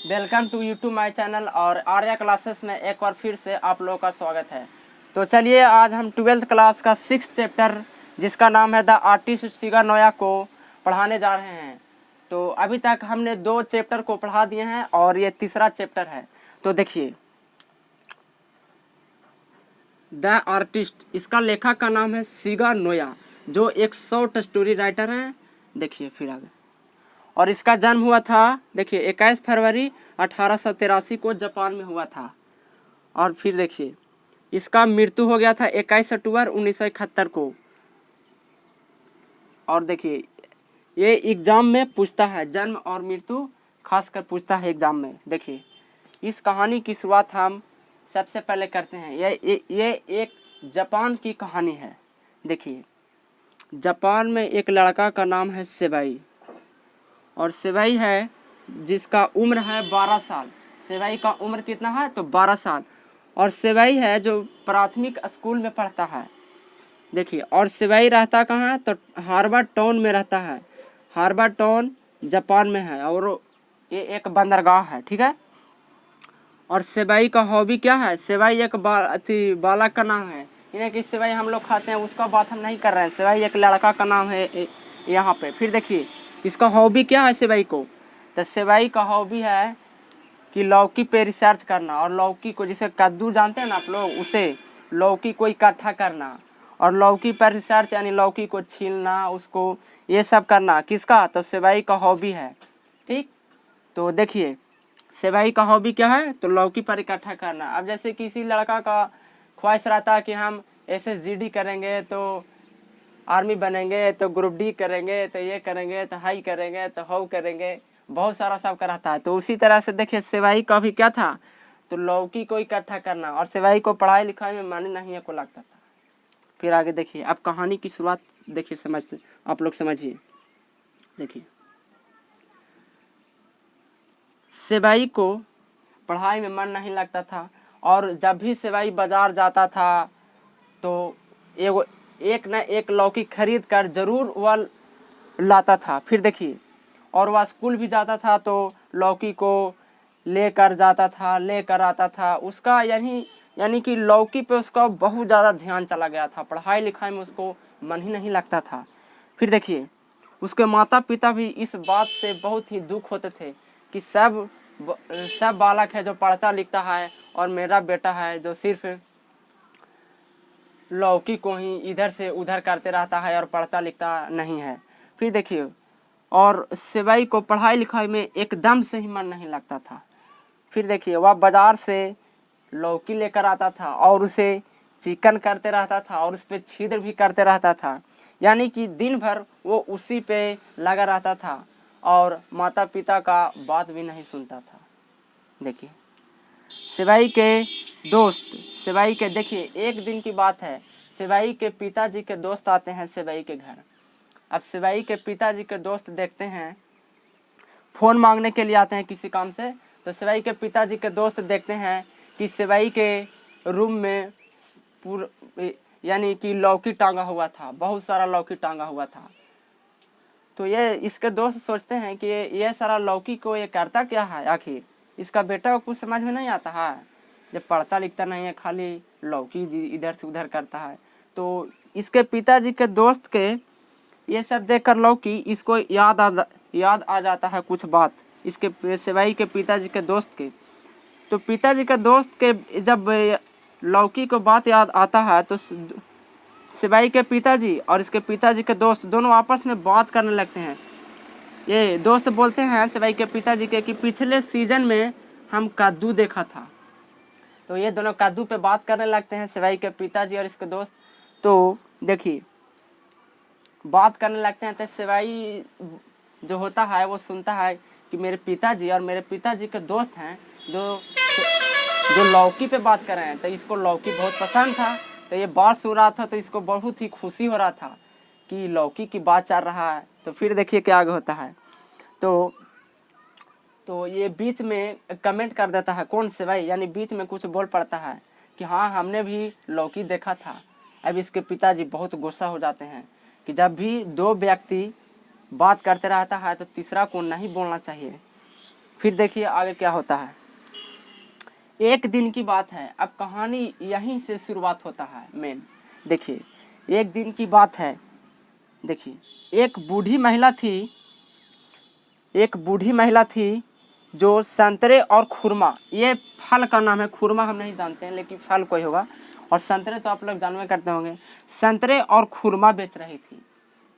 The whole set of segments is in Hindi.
Welcome to YouTube my channel और आर्या क्लासेस में एक बार फिर से आप लोगों का स्वागत है। तो चलिए आज हम 12th क्लास का 6th चैप्टर जिसका नाम है द आर्टिस्ट शिगा नोया को पढ़ाने जा रहे हैं। तो अभी तक हमने 2 चैप्टर को पढ़ा दिए हैं और ये तीसरा चैप्टर है। तो देखिए द आर्टिस्ट, इसका लेखक का नाम है शिगा नोया जो एक शॉर्ट स्टोरी राइटर हैं। देखिए फिर आगे, और इसका जन्म हुआ था देखिए 21 फरवरी 1883 को जापान में हुआ था। और फिर देखिए इसका मृत्यु हो गया था 21 अक्टूबर 1971 को। और देखिए ये एग्जाम में पूछता है, जन्म और मृत्यु खासकर पूछता है एग्जाम में। देखिए इस कहानी की शुरुआत हम सबसे पहले करते हैं। ये एक जापान की कहानी है। देखिए जापान में एक लड़का का नाम है सेबाई, और सेबाई है जिसका उम्र है 12 साल। सेबाई का उम्र कितना है तो 12 साल। और सेबाई है जो प्राथमिक स्कूल में पढ़ता है। देखिए और सेबाई रहता कहाँ है तो हार्बर टाउन में रहता है। हार्बर टाउन जापान में है और ये एक बंदरगाह है, ठीक है। और सेबाई का हॉबी क्या है? सेबाई एक बालक का नाम है, यानी कि सेबाई हम लोग खाते हैं उसका बात हम नहीं कर रहे हैं। सेबाई एक लड़का का नाम है यहाँ पे। फिर देखिए इसका हॉबी क्या है सेबाई को, तो सेबाई का हॉबी है कि लौकी पे रिसर्च करना। और लौकी को जैसे कद्दू जानते हैं ना आप लोग, उसे लौकी को इकट्ठा करना और लौकी पर रिसर्च यानी लौकी को छीलना, उसको ये सब करना किसका, तो सेबाई का हॉबी है, ठीक। तो देखिए सेबाई का हॉबी क्या है तो लौकी पर इकट्ठा करना। अब जैसे किसी लड़का का ख्वाहिश रहता है कि हम SSGD करेंगे तो आर्मी बनेंगे, तो ग्रुप D करेंगे, तो ये करेंगे, तो हाई करेंगे, तो हाउ करेंगे, बहुत सारा सब का रहता है। तो उसी तरह से देखिए सेबाई का भी क्या था तो लौकी को इकट्ठा करना। और सेबाई को पढ़ाई लिखाई में मन नहीं को लगता था। फिर आगे देखिए, अब कहानी की शुरुआत देखिए, समझते आप लोग समझिए। देखिए सेबाई को पढ़ाई में मन नहीं लगता था, और जब भी सेबाई बाजार जाता था तो एक न एक लौकी खरीद कर जरूर वह लाता था। फिर देखिए और वह स्कूल भी जाता था तो लौकी को लेकर जाता था, लेकर आता था। उसका यानी कि लौकी पे उसका बहुत ज़्यादा ध्यान चला गया था, पढ़ाई लिखाई में उसको मन ही नहीं लगता था। फिर देखिए उसके माता पिता भी इस बात से बहुत ही दुख होते थे कि सब बालक है जो पढ़ता लिखता है और मेरा बेटा है जो सिर्फ लौकी को ही इधर से उधर करते रहता है और पढ़ता लिखता नहीं है। फिर देखिए और सेबाई को पढ़ाई लिखाई में एकदम से ही मन नहीं लगता था। फिर देखिए वह बाजार से लौकी लेकर आता था और उसे चिकन करते रहता था और उस पर छिद्र भी करते रहता था, यानी कि दिन भर वो उसी पे लगा रहता था और माता पिता का बात भी नहीं सुनता था। देखिए सेबाई के देखिए एक दिन की बात है, सेबाई के पिताजी के दोस्त आते हैं सेबाई के घर। अब सेबाई के पिताजी के दोस्त देखते हैं, फ़ोन मांगने के लिए आते हैं किसी काम से। तो सेबाई के पिताजी के दोस्त देखते हैं कि सेबाई के रूम में यानी कि लौकी टांगा हुआ था, बहुत सारा लौकी टांगा हुआ था। तो ये इसके दोस्त सोचते हैं कि ये सारा लौकी को ये करता क्या है, आखिर इसका बेटा को कुछ समझ में नहीं आता है, जब पढ़ता लिखता नहीं है, खाली लौकी इधर से उधर करता है। तो इसके पिताजी के दोस्त के ये सब देखकर लौकी इसको याद आ जाता है कुछ बात इसके सेबाई के पिताजी के दोस्त के। तो पिताजी के दोस्त के जब लौकी को बात याद आता है तो सेबाई के पिताजी और इसके पिताजी के दोस्त दोनों आपस में बात करने लगते हैं। ये दोस्त बोलते हैं सेबाई के पिताजी के कि पिछले सीजन में हम कद्दू देखा था। तो ये दोनों कद्दू पे बात करने लगते हैं सेबाई के पिताजी और इसके दोस्त। तो देखिए बात करने लगते हैं तो सेबाई जो होता है वो सुनता है कि मेरे पिताजी और मेरे पिताजी के दोस्त हैं जो लौकी पे बात कर रहे हैं। तो इसको लौकी बहुत पसंद था, तो ये बात सुन रहा था तो इसको बहुत ही खुशी हो रहा था कि लौकी की बात चल रहा है। तो फिर देखिए क्या आगे होता है। तो ये बीच में कमेंट कर देता है, कौन सेबाई, यानी बीच में कुछ बोल पड़ता है कि हाँ हमने भी लौकी देखा था। अब इसके पिताजी बहुत गुस्सा हो जाते हैं कि जब भी 2 व्यक्ति बात करते रहता है तो तीसरा को नहीं बोलना चाहिए। फिर देखिए आगे क्या होता है। एक दिन की बात है, अब कहानी यहीं से शुरुआत होता है मेन। देखिए एक दिन की बात है, देखिए एक बूढ़ी महिला थी जो संतरे और खुरमा, ये फल का नाम है, खुरमा हम नहीं जानते हैं लेकिन फल कोई होगा, और संतरे तो आप लोग जानवे करते होंगे। संतरे और खुरमा बेच रही थी।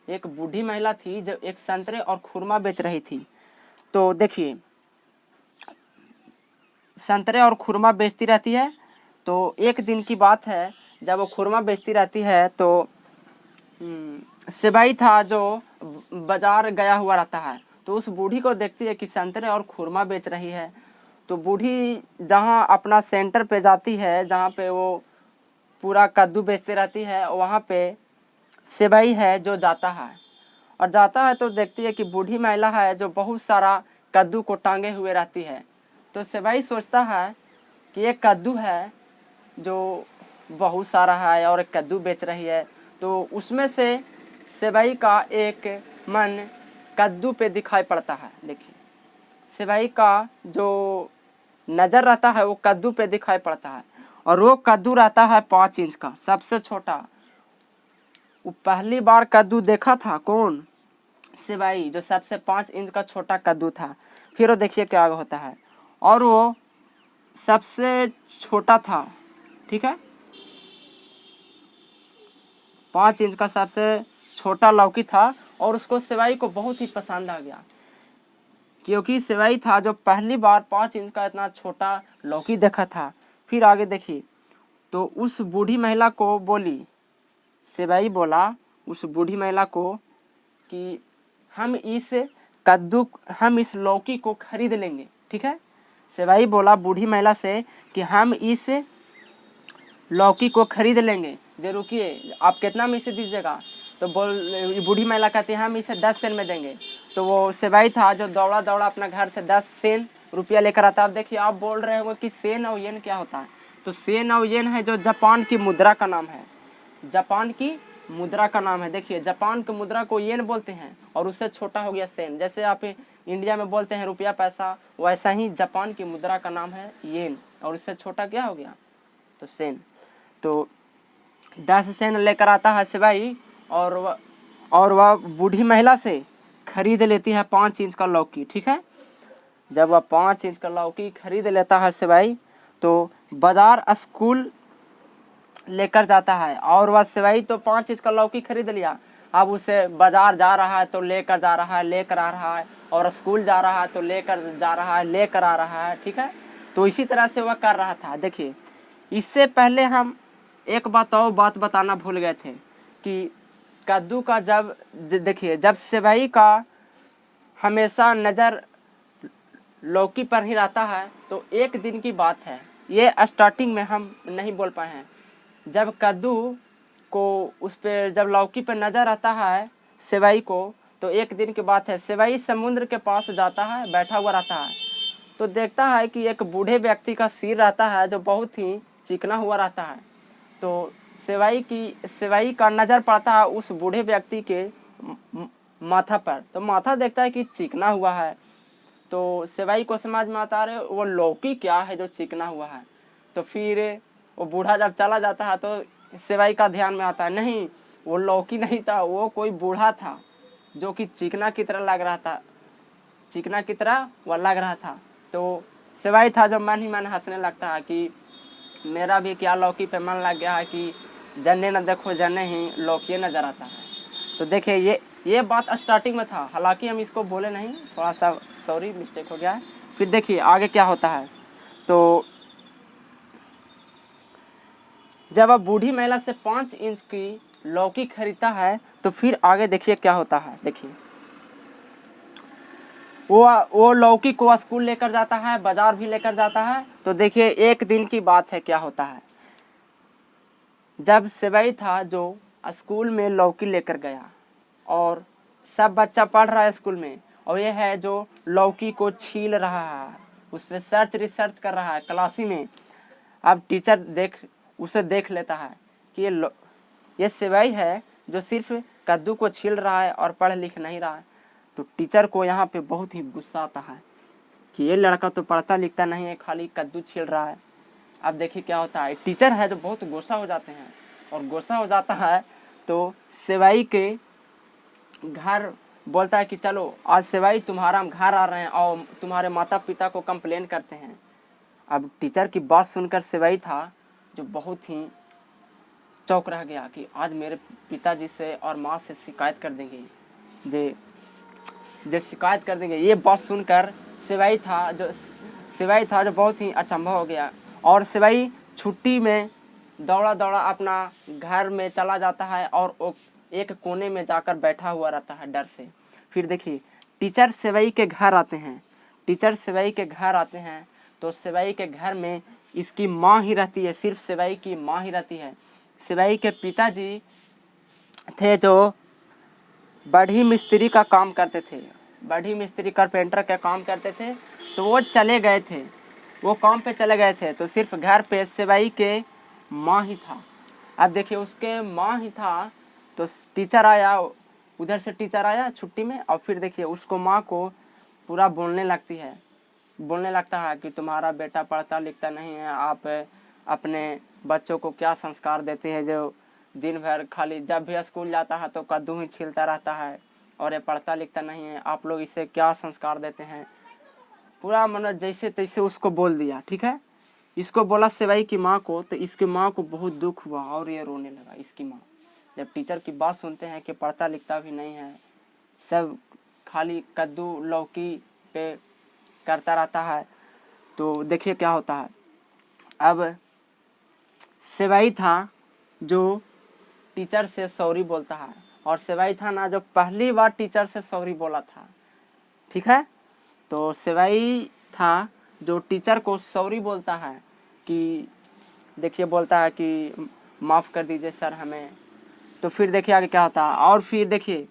एक बूढ़ी महिला थी जो एक संतरे और खुरमा बेच रही थी। तो देखिए संतरे और खुरमा बेचती रहती है। तो एक दिन की बात है, जब वो खुरमा बेचती रहती है तो सिपाही था जो बाजार गया हुआ रहता है, तो उस बूढ़ी को देखती है कि संतरे और खुरमा बेच रही है। तो बूढ़ी जहाँ अपना सेंटर पे जाती है, जहाँ पे वो पूरा कद्दू बेचती रहती है, वहाँ पे सिपाही है जो जाता है, और जाता है तो देखती है कि बूढ़ी महिला है जो बहुत सारा कद्दू को टांगे हुए रहती है। तो सिपाही सोचता है कि ये कद्दू है जो बहुत सारा है और एक कद्दू बेच रही है। तो उसमें से सिपाही का एक मन कद्दू पे दिखाई पड़ता है। देखिए सिपाही का जो नज़र रहता है वो कद्दू पे दिखाई पड़ता है, और वो कद्दू रहता है 5 इंच का, सबसे छोटा। वो पहली बार कद्दू देखा था कौन? सिपाही, जो सबसे 5 इंच का छोटा कद्दू था। फिर वो देखिए क्या होता है, और वो सबसे छोटा था, ठीक है, 5 इंच का सबसे छोटा लौकी था, और उसको सिपाही को बहुत ही पसंद आ गया, क्योंकि सिपाही था जो पहली बार 5 इंच का इतना छोटा लौकी देखा था। फिर आगे देखिए, तो उस बूढ़ी महिला को बोली, सिपाही बोला उस बूढ़ी महिला को कि हम इस लौकी को खरीद लेंगे, ठीक है। सिपाही बोला बूढ़ी महिला से कि हम इस लौकी को खरीद लेंगे, जे रुकिए आप कितना में इसे दीजिएगा? तो बूढ़ी महिला कहती है हम इसे 10 सेन में देंगे। तो वो सिपाही था जो दौड़ा दौड़ा अपना घर से 10 सेन रुपया लेकर आता। अब देखिए आप बोल रहे हो कि सेन और येन क्या होता है, तो सेन और येन है जो जापान की मुद्रा का नाम है, जापान की मुद्रा का नाम है। देखिए जापान की मुद्रा को येन बोलते हैं, और उससे छोटा हो गया सेन। जैसे आप इंडिया में बोलते हैं रुपया पैसा, वैसा ही जापान की मुद्रा का नाम है येन, और उससे छोटा क्या हो गया? तो सेन। तो 10 सेन लेकर आता है सिपाही, और वह बूढ़ी महिला से खरीद लेती है 5 इंच का लौकी, ठीक है। जब वह 5 इंच का लौकी खरीद लेता है सिपाही, तो बाजार स्कूल लेकर जाता है, और वह सिपाही तो 5 इंच का लौकी खरीद लिया, अब उसे बाजार जा रहा है तो लेकर जा रहा है, लेकर आ रहा है, और स्कूल जा रहा है तो लेकर जा रहा है, लेकर आ रहा है, ठीक है। तो इसी तरह से वह कर रहा था। देखिए इससे पहले हम एक बात बताना भूल गए थे कि कद्दू का देखिए जब सिपाही का हमेशा नज़र लौकी पर ही रहता है, तो एक दिन की बात है, ये स्टार्टिंग में हम नहीं बोल पाए हैं। जब कद्दू को उस पर जब लौकी पर नज़र आता है सिपाही को, तो एक दिन की बात है, सिपाही समुद्र के पास जाता है, बैठा हुआ रहता है, तो देखता है कि एक बूढ़े व्यक्ति का सिर रहता है जो बहुत ही चिकना हुआ रहता है। तो सिपाही का नज़र पड़ता है उस बूढ़े व्यक्ति के माथा पर, तो माथा देखता है कि चिकना हुआ है। तो सिपाही को समझ में आता है वो लौकी क्या है जो चिकना हुआ है। तो फिर वो बूढ़ा जब चला जाता है तो सिपाही का ध्यान में आता है नहीं वो लौकी नहीं था, वो कोई बूढ़ा था जो कि चिकना की तरह लग रहा था, चिकना की तरह वह लग रहा था। तो सिपाही था जो मन ही मन हंसने लगता है कि मेरा भी क्या लौकी पे मन लग गया है कि जन्ने न देखो जन्ने ही लौकी नज़र आता है। तो देखिए ये बात स्टार्टिंग में था, हालांकि हम इसको बोले नहीं, थोड़ा सा सॉरी मिस्टेक हो गया है। फिर देखिए आगे क्या होता है, तो जब अब बूढ़ी महिला से 5 इंच की लौकी खरीदता है, तो फिर आगे देखिए क्या होता है। देखिए वो लौकी को स्कूल लेकर जाता है, बाजार भी लेकर जाता है। तो देखिए एक दिन की बात है, क्या होता है, जब सिपाही था जो स्कूल में लौकी लेकर गया, और सब बच्चा पढ़ रहा है स्कूल में, और ये है जो लौकी को छील रहा है, उस पर रिसर्च कर रहा है क्लासी में। अब टीचर उसे देख लेता है कि ये सिपाही है जो सिर्फ कद्दू को छील रहा है और पढ़ लिख नहीं रहा है। तो टीचर को यहाँ पे बहुत ही गुस्सा आता है कि ये लड़का तो पढ़ता लिखता नहीं है, खाली कद्दू छील रहा है। अब देखिए क्या होता है, टीचर है जो बहुत गुस्सा हो जाते हैं, और गुस्सा हो जाता है तो सेवई के घर बोलता है कि चलो आज सेवई तुम्हारा हम घर आ रहे हैं और तुम्हारे माता पिता को कंप्लेन करते हैं। अब टीचर की बात सुनकर सेवई था जो बहुत ही चौंक रह गया कि आज मेरे पिताजी से और माँ से शिकायत कर देंगे, जे शिकायत कर देंगे। ये बात सुनकर सेवई था जो बहुत ही अचंभा हो गया, और सेवई छुट्टी में दौड़ा दौड़ा अपना घर में चला जाता है और एक कोने में जाकर बैठा हुआ रहता है डर से। फिर देखिए टीचर सेवई के घर आते हैं, तो सेवई के घर में इसकी माँ ही रहती है, सिर्फ सेवई की माँ ही रहती है। सेवई के पिताजी थे जो बढ़ी मिस्त्री का काम करते थे, बढ़ी मिस्त्री कारपेंटर का काम करते थे, तो वो काम पे चले गए थे, तो सिर्फ घर पे सेवई के माँ ही था। अब देखिए उसके माँ ही था तो टीचर आया, उधर से टीचर आया छुट्टी में, और फिर देखिए उसको माँ को पूरा बोलने लगता है कि तुम्हारा बेटा पढ़ता लिखता नहीं है, आप अपने बच्चों को क्या संस्कार देते हैं, जो दिन भर खाली जब भी स्कूल जाता है तो कद्दू ही छीलता रहता है और ये पढ़ता लिखता नहीं है, आप लोग इसे क्या संस्कार देते हैं। पूरा मतलब जैसे तैसे उसको बोल दिया, ठीक है। इसको बोला सेवई की माँ को, तो इसकी माँ को बहुत दुख हुआ और ये रोने लगा। इसकी माँ जब टीचर की बात सुनते हैं कि पढ़ता लिखता भी नहीं है, सब खाली कद्दू लौकी पे करता रहता है, तो देखिए क्या होता है। अब सेवई था जो टीचर से सॉरी बोलता है, और सेवई था ना जो पहली बार टीचर से सॉरी बोला था, ठीक है। तो सेवई था जो टीचर को सॉरी बोलता है कि देखिए बोलता है कि माफ़ कर दीजिए सर हमें। तो फिर देखिए आगे क्या होता है। और फिर देखिए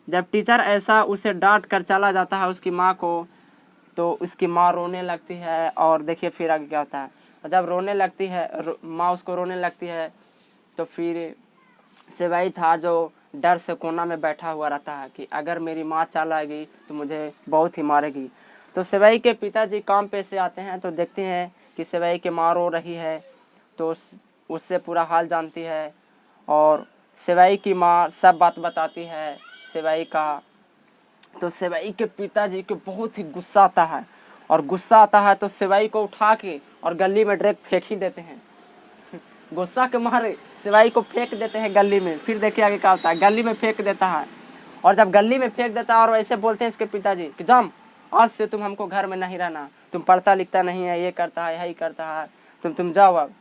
जब टीचर ऐसा उसे डांट कर चला जाता है उसकी माँ को, तो उसकी माँ रोने लगती है। और देखिए फिर आगे क्या होता है, जब रोने लगती है माँ उसको रोने लगती है, तो फिर सेवई था जो डर से कोना में बैठा हुआ रहता है कि अगर मेरी माँ चल आएगी तो मुझे बहुत ही मारेगी। तो सेवई के पिताजी काम पे से आते हैं, तो देखते हैं कि सेवई की माँ रो रही है, तो उससे पूरा हाल जानती है, और सेवई की माँ सब बात बताती है सेवई का। तो सेवई के पिताजी को बहुत ही गुस्सा आता है, और गुस्सा आता है तो सेवई को उठा के और गली में डायरेक्ट फेंक ही देते हैं। गुस्सा के मारे सेवई को फेंक देते हैं गली में। फिर देखिए आगे क्या होता है, गली में फेंक देता है, और जब गली में फेंक देता है और वैसे बोलते हैं इसके पिताजी कि जम आज से तुम हमको घर में नहीं रहना, तुम पढ़ता लिखता नहीं है, ये करता है यही करता है, तुम जाओ, अब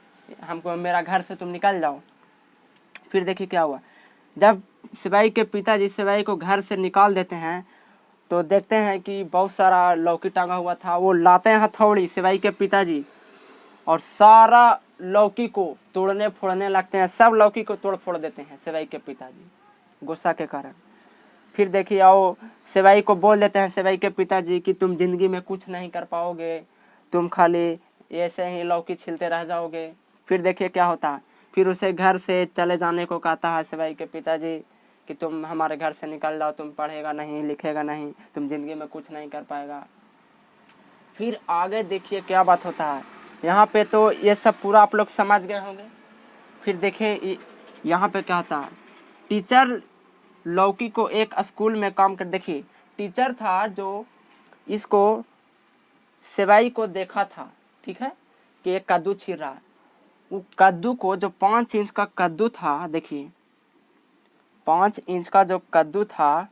हमको मेरा घर से तुम निकल जाओ। फिर देखिए क्या हुआ, जब सेवई के पिताजी सेवई को घर से निकाल देते हैं, तो देखते हैं कि बहुत सारा लौकी टांगा हुआ था। वो लाते हैं हथौड़ी सेवई के पिताजी, और सारा लौकी को तोड़ने फोड़ने लगते हैं, सब लौकी को तोड़ फोड़ देते हैं सेवई के पिताजी गुस्सा के कारण। फिर देखिए आओ सेवई को बोल देते हैं सेवई के पिताजी कि तुम जिंदगी में कुछ नहीं कर पाओगे, तुम खाली ऐसे ही लौकी छीलते रह जाओगे। फिर देखिए क्या होता है, फिर उसे घर से चले जाने को कहता है सेवई के पिताजी कि तुम हमारे घर से निकल जाओ, तुम पढ़ेगा नहीं लिखेगा नहीं, तुम जिंदगी में कुछ नहीं कर पाएगा। फिर आगे देखिए क्या बात होता है। यहाँ पे तो ये सब पूरा आप लोग समझ गए होंगे। फिर देखिए यहाँ पे क्या होता है, टीचर लौकी को एक स्कूल में काम कर, देखिए टीचर था जो इसको सेवई को देखा था, ठीक है, कि एक कद्दू छील रहा है। वो कद्दू को जो 5 इंच का कद्दू था, देखिए 5 इंच का जो कद्दू था,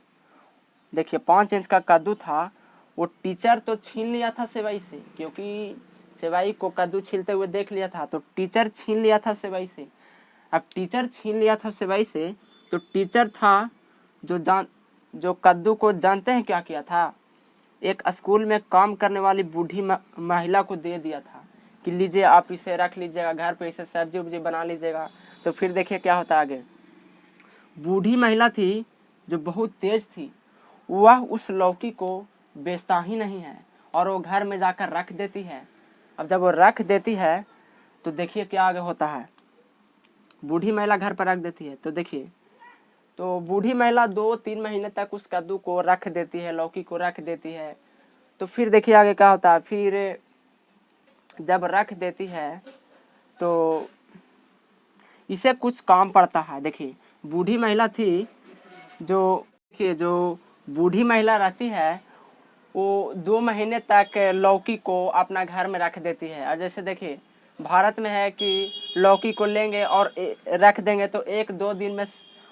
देखिए 5 इंच का कद्दू था, वो टीचर तो छीन लिया था सेवई से, क्योंकि सेवई को कद्दू छीलते हुए देख लिया था, तो टीचर छीन लिया था सेवई से। अब टीचर छीन लिया था सेवई से, तो टीचर था जो कद्दू को जानते हैं क्या किया था, एक स्कूल में काम करने वाली बूढ़ी महिला को दे दिया था कि लीजिए आप इसे रख लीजिएगा, घर पे इसे सब्जी उब्जी बना लीजिएगा। तो फिर देखिए क्या होता आगे, बूढ़ी महिला थी जो बहुत तेज थी, वह उस लौकी को बेचता ही नहीं है और वो घर में जाकर रख देती है। अब जब वो रख देती है तो देखिए क्या आगे होता है, बूढ़ी महिला घर पर रख देती है, तो देखिए तो बूढ़ी महिला 2-3 महीने तक उस कद्दू को रख देती है, लौकी को रख देती है। तो फिर देखिए आगे क्या होता है। फिर जब रख देती है तो इसे कुछ काम पड़ता है। देखिए बूढ़ी महिला थी, जो देखिए जो बूढ़ी महिला रहती है वो 2 महीने तक लौकी को अपना घर में रख देती है। और जैसे देखिए भारत में है कि लौकी को लेंगे और रख देंगे तो 1-2 दिन में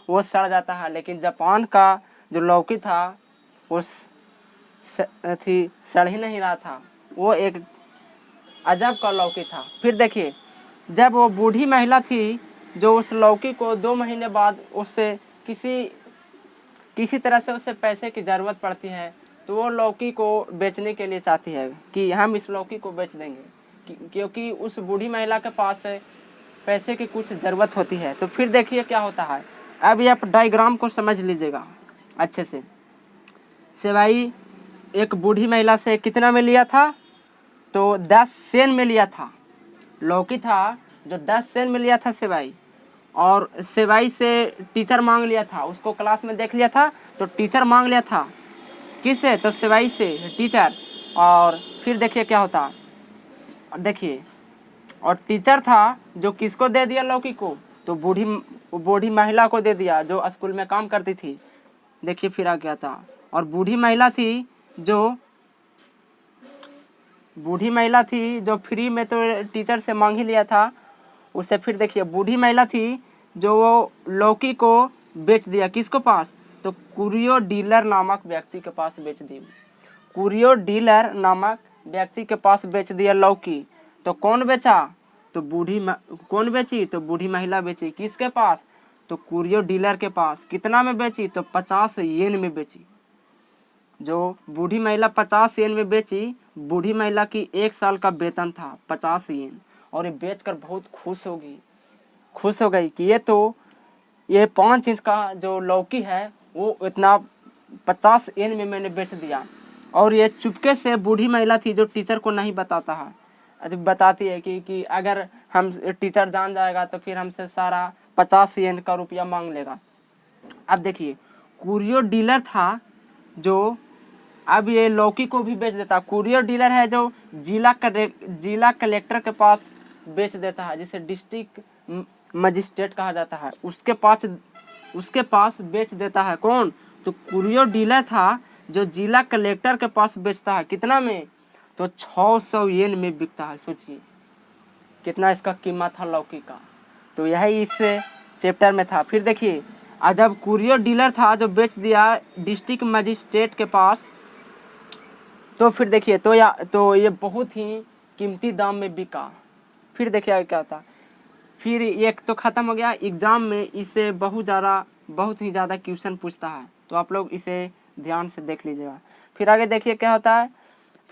वो सड़ जाता है, लेकिन जापान का जो लौकी था वो सड़ ही नहीं रहा था, वो एक अजब का लौकी था। फिर देखिए जब वो बूढ़ी महिला थी जो उस लौकी को 2 महीने बाद उससे किसी तरह से उसे पैसे की ज़रूरत पड़ती है, तो वो लौकी को बेचने के लिए चाहती है कि हम इस लौकी को बेच देंगे, क्योंकि उस बूढ़ी महिला के पास पैसे की कुछ ज़रूरत होती है। तो फिर देखिए क्या होता है। अब ये आप डायग्राम को समझ लीजिएगा अच्छे से। सेवाई एक बूढ़ी महिला से कितना में लिया था, तो 10 सेन में लिया था। लौकी था जो 10 सेन में लिया था सेवाई, और सेवाई से टीचर मांग लिया था, उसको क्लास में देख लिया था तो टीचर मांग लिया था। किससे, तो सेवाई से टीचर। और फिर देखिए क्या होता, देखिए और टीचर था जो किसको दे दिया लौकी को, तो बूढ़ी महिला को दे दिया जो स्कूल में काम करती थी। देखिए फिर आ गया था, और बूढ़ी महिला थी जो फ्री में तो टीचर से मांग ही लिया था उससे। फिर देखिए बूढ़ी महिला थी जो वो लौकी को बेच दिया, किसको पास, तो कुरियो डीलर नामक व्यक्ति के पास बेच दी। कुरियो डीलर नामक व्यक्ति के पास बेच दिया लौकी। तो कौन बेचा, तो कौन बेची, तो बूढ़ी महिला बेची। किसके पास, तो कुरियो डीलर के पास। कितना में बेची, तो 50 येन में बेची। जो बूढ़ी महिला 50 येन में बेची, बूढ़ी महिला की 1 साल का वेतन था 50 येन, और ये बेचकर बहुत खुश हो गई कि ये 5 इंच का जो लौकी है वो इतना 50 येन में मैंने बेच दिया। और ये चुपके से बूढ़ी महिला थी जो टीचर को नहीं बताती है कि अगर हम टीचर जान जाएगा तो फिर हमसे सारा 50 येन का रुपया मांग लेगा। अब देखिए कुरियर डीलर था जो अब ये लौकी को भी बेच देता। कुरियर डीलर है जो जिला कलेक्टर के पास बेच देता है, जिसे डिस्ट्रिक्ट मजिस्ट्रेट कहा जाता है, उसके पास बेच देता है। कौन, तो कुरियर डीलर था जो जिला कलेक्टर के पास बेचता है। कितना में, तो 600 येन में बिकता है। सोचिए कितना इसका कीमत था लौकी का। तो यही इस चैप्टर में था। फिर देखिए जब कुरियर डीलर था जो बेच दिया डिस्ट्रिक्ट मजिस्ट्रेट के पास, तो फिर देखिए तो ये बहुत ही कीमती दाम में बिका। फिर देखिए क्या था। फिर एक तो ख़त्म हो गया। एग्ज़ाम में इससे बहुत ही ज़्यादा क्वेश्चन पूछता है, तो आप लोग इसे ध्यान से देख लीजिएगा। फिर आगे देखिए क्या होता है।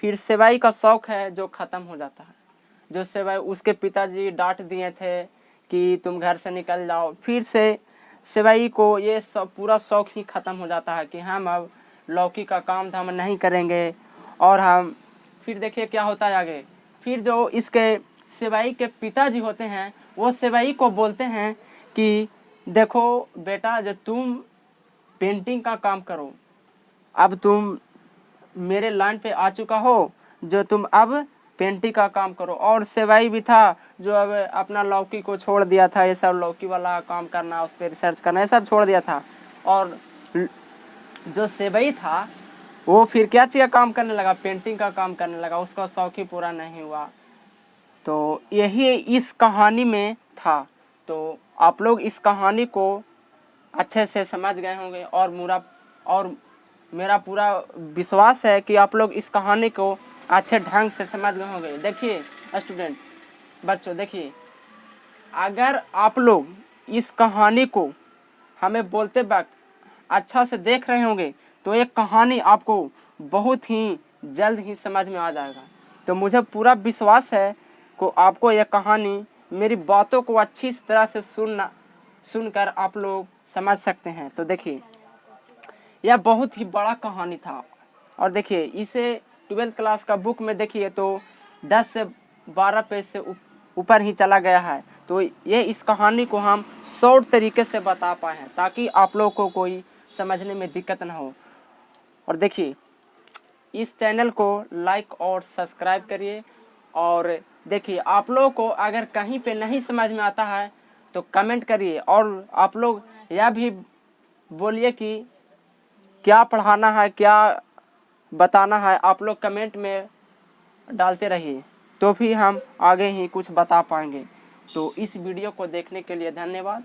फिर सेवाई का शौक़ है जो ख़त्म हो जाता है। जो सेवाई, उसके पिताजी डांट दिए थे कि तुम घर से निकल जाओ। फिर से सेवाई को ये सब पूरा शौक़ ही ख़त्म हो जाता है कि हम अब लौकी का काम धाम नहीं करेंगे। और हम फिर देखिए क्या होता है आगे। फिर जो इसके सेवाई के पिताजी होते हैं वो सेवाई को बोलते हैं कि देखो बेटा, जो तुम पेंटिंग का काम करो, अब तुम मेरे लाइन पे आ चुका हो, जो तुम अब पेंटिंग का काम करो। और सेवाई भी था जो अब अपना लौकी को छोड़ दिया था, ये सब लौकी वाला काम करना, उस पर रिसर्च करना, ये सब छोड़ दिया था। और जो सेवाई था वो फिर क्या चीज़ का काम करने लगा, पेंटिंग का काम करने लगा। उसका शौक़ ही पूरा नहीं हुआ। तो यही इस कहानी में था। तो आप लोग इस कहानी को अच्छे से समझ गए होंगे, और मेरा पूरा विश्वास है कि आप लोग इस कहानी को अच्छे ढंग से समझ गए होंगे। देखिए स्टूडेंट, बच्चों देखिए, अगर आप लोग इस कहानी को हमें बोलते वक्त अच्छा से देख रहे होंगे तो एक कहानी आपको बहुत ही जल्द ही समझ में आ जाएगा। तो मुझे पूरा विश्वास है को आपको यह कहानी, मेरी बातों को अच्छी तरह से सुनकर आप लोग समझ सकते हैं। तो देखिए यह बहुत ही बड़ा कहानी था। और देखिए इसे 12th क्लास का बुक में देखिए तो 10 से 12 पेज से ऊपर ही चला गया है। तो ये इस कहानी को हम शॉर्ट तरीके से बता पाए हैं ताकि आप लोग को कोई समझने में दिक्कत ना हो। और देखिए इस चैनल को लाइक और सब्सक्राइब करिए। और देखिए, आप लोगों को अगर कहीं पे नहीं समझ में आता है तो कमेंट करिए, और आप लोग यह भी बोलिए कि क्या पढ़ाना है, क्या बताना है, आप लोग कमेंट में डालते रहिए, तो भी हम आगे ही कुछ बता पाएंगे। तो इस वीडियो को देखने के लिए धन्यवाद।